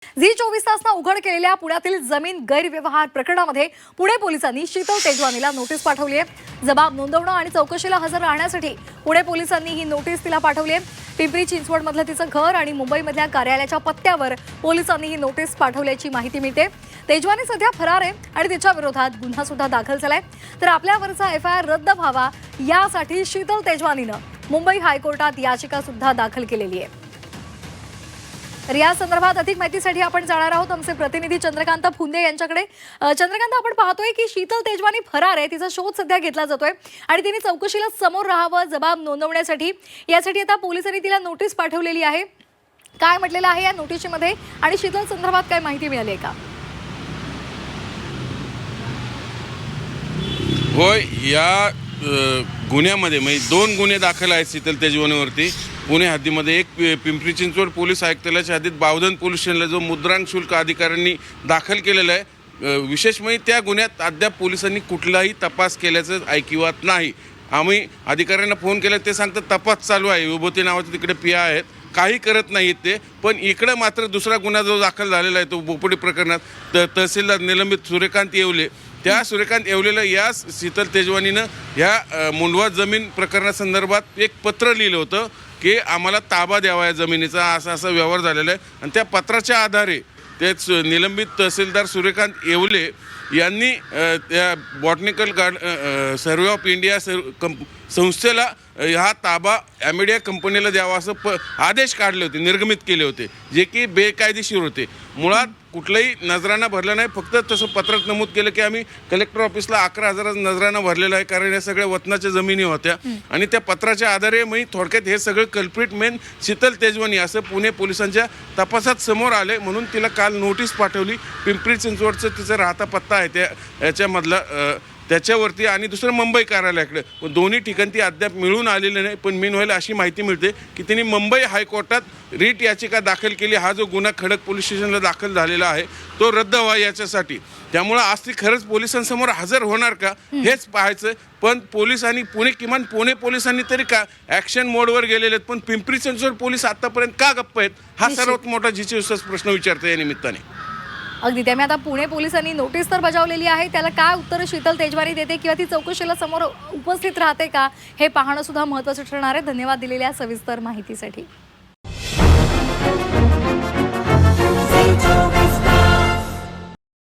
Zee 24 तासनं उघड केलेल्या पुण्यातील जमीन गैरव्यवहार प्रकरणामध्ये पुणे पोलिसांनी शीतल तेजवानीला नोटीस पाठवली आहे। जबाब नोंदवणं आणि चौकशीला हजर राहण्यासाठी पुणे पोलिसांनी ही नोटीस तिला पाठवली आहे। पिंपरी चिंचवडमधलं तिचं घर आणि मुंबईमधल्या कार्यालयाच्या पत्त्यावर पोलिसांनी ही नोटीस पाठवल्याची माहिती मिळते। तेजवानी सध्या फरार आहे आणि तिच्या विरोधात गुन्हा सुद्धा दाखल झालाय। तर आपल्यावरचा FIR रद्द व्हावा यासाठी शीतल तेजवानीनं मुंबई हायकोर्टात याचिका सुद्धा दाखल केलेली आहे। तर या संदर्भात अधिक माहितीसाठी आपण जाणार आहोत आमचे प्रतिनिधी चंद्रकांत फुंदे यांच्याकडे। चंद्रकांत, आपण पाहतोय की शीतल तेजवानी फरार आहे, तिचा शोध सध्या घेतला जातोय आणि तिने चौकशीला समोर राहावं जबाब नोंदवण्यासाठी यासाठी आता पोलिसांनी तिला नोटीस पाठवलेली आहे। काय म्हटलेलं आहे या नोटीसमध्ये आणि शीतल संदर्भात काय माहिती मिळाली आहे का? होय, या गुन्ह्यामध्ये म्हणजे 2 गुन्हे दाखल आहेत शीतल तेजवानीवरती। पुणे हद्दीमध्ये एक पिंपरी चिंचवड पोलीस आयुक्तालयाच्या हद्दीत बावधन पोलीस स्टेशनला जो मुद्रांक शुल्क अधिकाऱ्यांनी दाखल केलेला आहे। विशेष म्हणजे त्या गुन्ह्यात अद्याप पोलिसांनी कुठलाही तपास केल्याचं ऐकिवात नाही। आम्ही अधिकाऱ्यांना फोन केला, ते सांगतात तपास चालू आहे, विभूती नावाचे तिकडे पिया आहेत, काही करत नाहीत ते। पण इकडं मात्र दुसरा गुन्हा जो दाखल झालेला आहे तो बोपडी प्रकरणात तहसीलदार निलंबित सूर्यकांत येवले, त्या सूर्यकांत येवलेला या शीतल तेजवानीनं ह्या मुंडवा जमीन प्रकरणासंदर्भात एक पत्र लिहिलं होतं की आम्हाला ताबा द्यावा या जमिनीचा, असा व्यवहार झालेला आहे। आणि त्या पत्राच्या आधारे तेच निलंबित तहसीलदार सूर्यकांत येवले यांनी त्या बॉटनिकल सर्वे ऑफ इंडिया संस्थेला हा ताबा ॲमेडिया कंपनीला द्यावा असं आदेश काढले होते, निर्गमित केले होते, जे की बेकायदेशीर होते। मुळात कुठलाही नजराना भरला नाही, फक्त तसं पत्रात नमूद केलं की आम्ही कलेक्टर ऑफिसला 11,000 नजराना भरलेला आहे, कारण या सगळ्या वतनाच्या जमिनी होत्या। आणि त्या पत्राच्या आधारे मी थोडक्यात हे सगळं कल्प्रिट मेन शीतल तेजवानी असं पुणे पोलिसांच्या तपासात समोर आले, म्हणून तिला काल नोटीस पाठवली। पिंपरी चिंचवडचं तिचा राहता पत्ता आहे त्या याच्यामधला त्याच्यावरती आणि दुसरं मुंबई कार्यालयाकडे, दोन्ही ठिकाणी ती अद्याप मिळून आलेली नाही। पण मीनवाईल अशी माहिती मिळते की तिने मुंबई हायकोर्टात रीट याचिका दाखल केली। हा जो गुन्हा खडक पोलीस स्टेशनला दाखल झालेला आहे तो रद्द व्हावा याच्यासाठी। त्यामुळे आज ती खरंच पोलिसांसमोर हजर होणार का हेच पाहायचं। पण पोलिसांनी किमान पुणे पोलिसांनी तरी का ॲक्शन मोडवर गेलेले आहेत, पण पिंपरी चिंचवड पोलीस आतापर्यंत का गप्प आहेत हा सर्वात मोठा जिचविषयक प्रश्न विचारतो या निमित्ताने। अगदी, त्यामुळे आता पुणे पोलिसांनी नोटीस तर बजावलेली आहे, त्याला काय उत्तर शीतल तेजवानी देते किंवा ती चौकशीला समोर उपस्थित राहते का हे पाहणं सुद्धा महत्त्वाचं ठरणार आहे। धन्यवाद दिलेल्या सविस्तर माहितीसाठी।